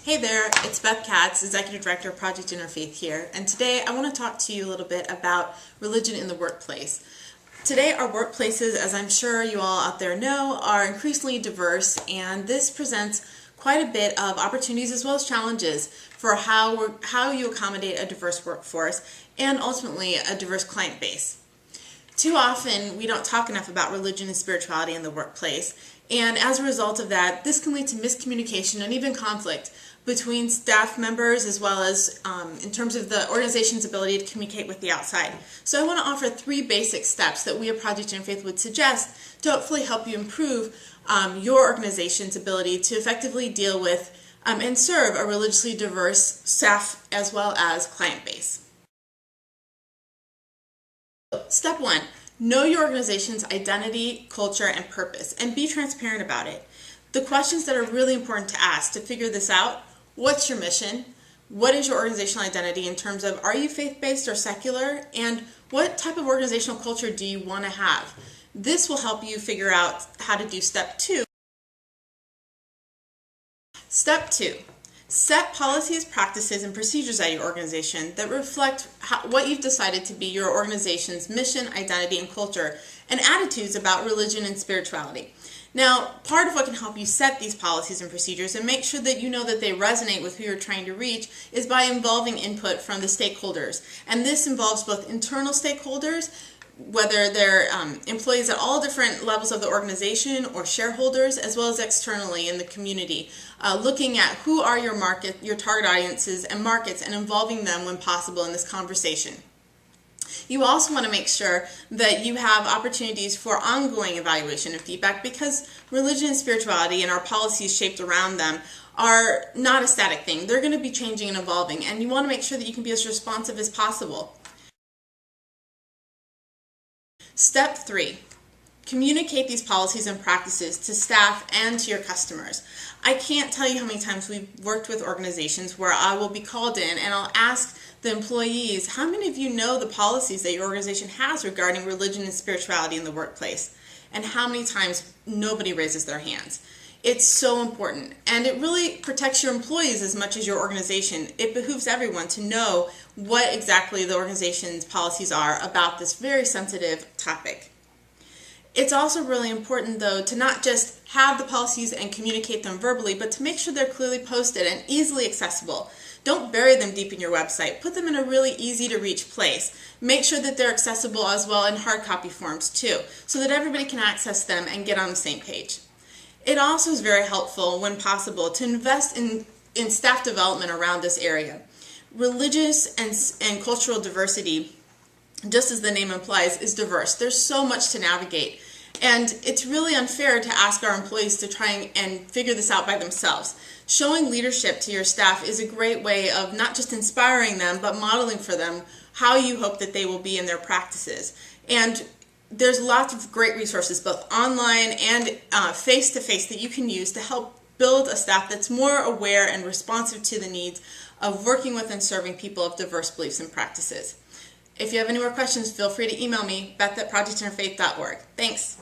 Hey there, it's Beth Katz, Executive Director of Project Interfaith here, and today I want to talk to you a little bit about religion in the workplace. Today our workplaces, as I'm sure you all out there know, are increasingly diverse, and this presents quite a bit of opportunities as well as challenges for how you accommodate a diverse workforce and ultimately a diverse client base. Too often we don't talk enough about religion and spirituality in the workplace, and as a result of that, this can lead to miscommunication and even conflict between staff members as well as in terms of the organization's ability to communicate with the outside. So I want to offer 3 basic steps that we at Project Interfaith would suggest to hopefully help you improve your organization's ability to effectively deal with and serve a religiously diverse staff as well as client base. Step 1, know your organization's identity, culture, and purpose, and be transparent about it. The questions that are really important to ask to figure this out: what's your mission? What is your organizational identity in terms of, are you faith-based or secular? And what type of organizational culture do you want to have? This will help you figure out how to do step 2. Step 2. Set policies, practices, and procedures at your organization that reflect what you've decided to be your organization's mission, identity, and culture, and attitudes about religion and spirituality. Now, part of what can help you set these policies and procedures and make sure that you know that they resonate with who you're trying to reach is by involving input from the stakeholders. And this involves both internal stakeholders, whether they're employees at all different levels of the organization or shareholders, as well as externally in the community, looking at who are your target audiences and markets, and involving them when possible in this conversation. You also want to make sure that you have opportunities for ongoing evaluation and feedback, because religion and spirituality and our policies shaped around them are not a static thing. They're going to be changing and evolving, and you want to make sure that you can be as responsive as possible. Step 3, communicate these policies and practices to staff and to your customers. I can't tell you how many times we've worked with organizations where I will be called in and I'll ask the employees, how many of you know the policies that your organization has regarding religion and spirituality in the workplace? And how many times nobody raises their hands. It's so important, and it really protects your employees as much as your organization. It behooves everyone to know what exactly the organization's policies are about this very sensitive topic. It's also really important, though, to not just have the policies and communicate them verbally, but to make sure they're clearly posted and easily accessible. Don't bury them deep in your website. Put them in a really easy to reach place. Make sure that they're accessible as well in hard copy forms too, so that everybody can access them and get on the same page. It also is very helpful, when possible, to invest in staff development around this area. Religious and cultural diversity, just as the name implies, is diverse. There's so much to navigate, and it's really unfair to ask our employees to try and figure this out by themselves. Showing leadership to your staff is a great way of not just inspiring them, but modeling for them how you hope that they will be in their practices. And there's lots of great resources, both online and face-to-face, that you can use to help build a staff that's more aware and responsive to the needs of working with and serving people of diverse beliefs and practices. If you have any more questions, feel free to email me, beth@projectinterfaith.org. Thanks.